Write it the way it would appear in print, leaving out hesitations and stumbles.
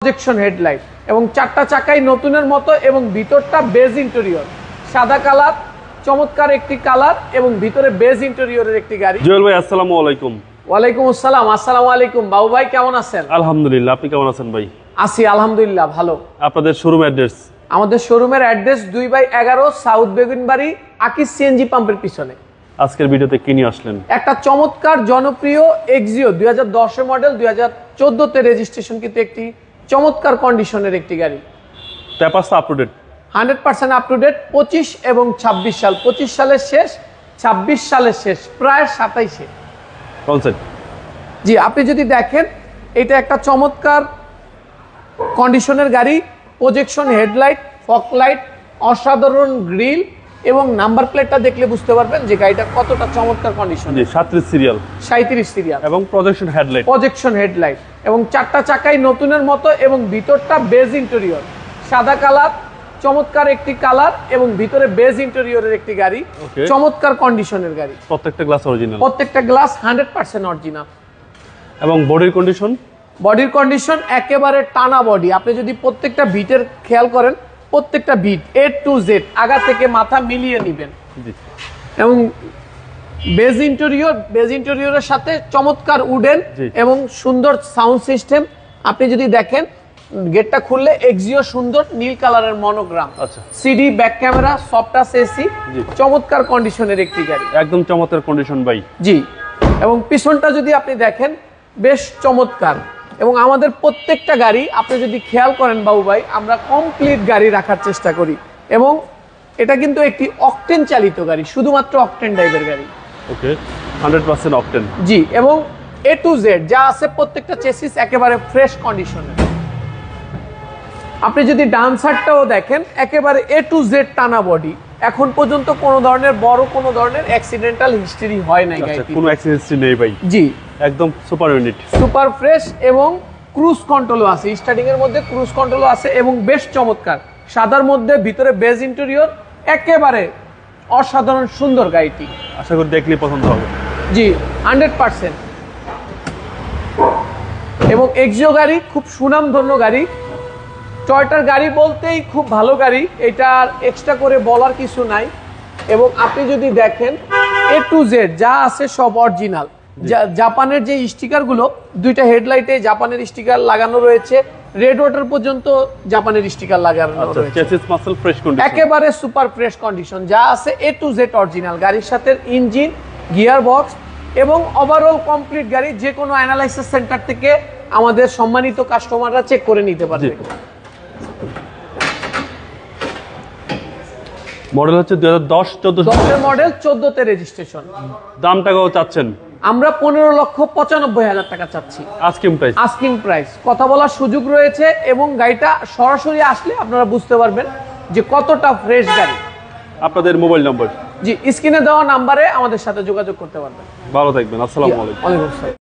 Projection headlight এবং চারটা চাকাই নতুনের মতো এবং ভিতরটা বেজ ইন্টেরিয়র, সাদা কালার, চমৎকার একটি কালার এবং ভিতরে বেজ ইন্টেরিয়রের একটি গাড়ি। জুয়েল ভাই আসসালামু আলাইকুম। ওয়ালাইকুম আসসালাম। আসসালামু আলাইকুম বাবু ভাই, কেমন আছেন? আলহামদুলিল্লাহ, আপনি কেমন আছেন ভাই? আছি আলহামদুলিল্লাহ ভালো। আপনাদের শোরুম অ্যাড্রেস? আমাদের শোরুমের অ্যাড্রেস 2/11 সাউথ বেগুনবাড়ি, আকিস সিএনজি পাম্পের পিছনে। আজকের ভিডিওতে কি নিয়ে আসলেন? একটা চমৎকার জনপ্রিয় এক্সিও 2010 মডেল, 2014 রেজিস্ট্রেশন, কিন্তু একটি চমৎকার কন্ডিশনের একটি গাড়ি। Papers up to date? 100% up to date. 25 এবং 26 সাল, 25 সালের শেষ, 26 সালের শেষ, প্রায় 27-এ। কনসেপ্ট? জি, আপনি যদি দেখেন এটা একটা চমৎকার কন্ডিশনের গাড়ি। প্রজেকশন হেডলাইট, ফগ লাইট, অসাধারণ গ্রিল এবং নাম্বার প্লেটটা দেখলে বুঝতে পারবেন যে গাড়িটা কতটা চমৎকার কন্ডিশন। জি, 37 সিরিয়াল, 37 সিরিয়াল এবং প্রজেকশন হেডলাইট। প্রজেকশন হেডলাইট এবং চারটা চাকাই নতুনের মতো এবং ভিতরটা বেজ ইন্টেরিয়র, সাদা কালার, চমৎকার একটি কালার এবং ভিতরে বেজ ইন্টেরিয়রের একটি গাড়ি। চমৎকার কন্ডিশনের গাড়ি। প্রত্যেকটা গ্লাস অরিজিনাল? প্রত্যেকটা গ্লাস 100% অরিজিনাল। এবং বডির কন্ডিশন? বডির কন্ডিশন একেবারে টানা বডি। আপনি যদি প্রত্যেকটা বিটের খেয়াল করেন, প্রত্যেকটা বিট A to Z আগা থেকে মাথা মিলিয়ে নেবেন। জি। এবং বেজ ইন্টেরিয়রের সাথে চমৎকার উডেন এবং সুন্দর সাউন্ড সিস্টেম। আপনি যদি দেখেন গেটটা খুললে এক্সিও সুন্দর নীল কালারের মনোগ্রাম। আচ্ছা। CD, back camera, soft touch AC, চমৎকার কন্ডিশনের একটি গাড়ি। একদম চমৎকার কন্ডিশন ভাই। জি, এবং পিছনটা যদি আপনি দেখেন বেশ চমৎকার। এবং আমাদের প্রত্যেকটা গাড়ি আপনি যদি খেয়াল করেন বাবু ভাই, আমরা কমপ্লিট গাড়ি রাখার চেষ্টা করি। এবং এটা কিন্তু একটি অকটেন চালিত গাড়ি, শুধুমাত্র অকটেন ড্রাইভের গাড়ি। ওকে, 100% অকটেন। জি, এবং A to Z যা আছে প্রত্যেকটা চেসিস একেবারে ফ্রেশ কন্ডিশনে। আপনি যদি ডান সাইডটাও দেখেন একেবারে A to Z টানা বডি। এখন পর্যন্ত কোনো ধরনের অ্যাক্সিডেন্টাল হিস্টরি হয় নাই গাড়িতে। কোনো অ্যাক্সিডেন্ট নেই ভাই? জি, একদম সুপার ইউনিট, সুপার ফ্রেশ এবং ক্রুজ কন্ট্রোলও আছে। স্টার্টিং এর মধ্যে ক্রুজ কন্ট্রোলও আছে এবং বেশ চমৎকার। সাদার মধ্যে ভিতরে বেজ ইন্টেরিয়র, একেবারে অসাধারণ সুন্দর গাড়িটি। আশা করি দেখলে পছন্দ হবে। জি, 100%। এবং এক্সিও গাড়ি খুব সুনামধন্য গাড়ি। টয়োটার গাড়ি বলতেই খুব ভালো গাড়ি, এটার এক্সট্রা করে বলার কিছু নাই। এবং আপনি যদি দেখেন A to Z যা আছে সব অরিজিনাল। জাপানের যে স্টিকারগুলো, দুইটা হেডলাইটে জাপানের স্টিকার লাগানো রয়েছে, রেড ওয়াটার পর্যন্ত জাপানের স্টিকার লাগানো রয়েছে। চেসিস মাসল ফ্রেশ কন্ডিশন, একেবারে সুপার ফ্রেশ কন্ডিশন, যা আছে A to Z অরিজিনাল। গাড়ির সাথে ইঞ্জিন, গিয়ার বক্স এবং ওভারঅল কমপ্লিট গাড়ি যে কোনো অ্যানালাইসিস সেন্টার থেকে আমাদের সম্মানিত কাস্টমাররা চেক করে নিতে পারবে। মডেল হচ্ছে 2010 মডেল, 14 রেজিস্ট্রেশন। দামটা কত চাচ্ছেন? আমরা 15,95,000 টাকা চাচ্ছি। Asking price. কথা বলার সুযোগ রয়েছে এবং গাড়িটা সরাসরি আসলে আপনারা বুঝতে পারবেন যে কতটা ফ্রেশ গাড়ি। আপনাদের মোবাইল নম্বর? জি, স্ক্রিনে দেওয়া নাম্বারে আমাদের সাথে যোগাযোগ করতে পারবেন। ভালো থাকবেন। আসসালামু আলাইকুম। ওয়ালাইকুম আসসালাম।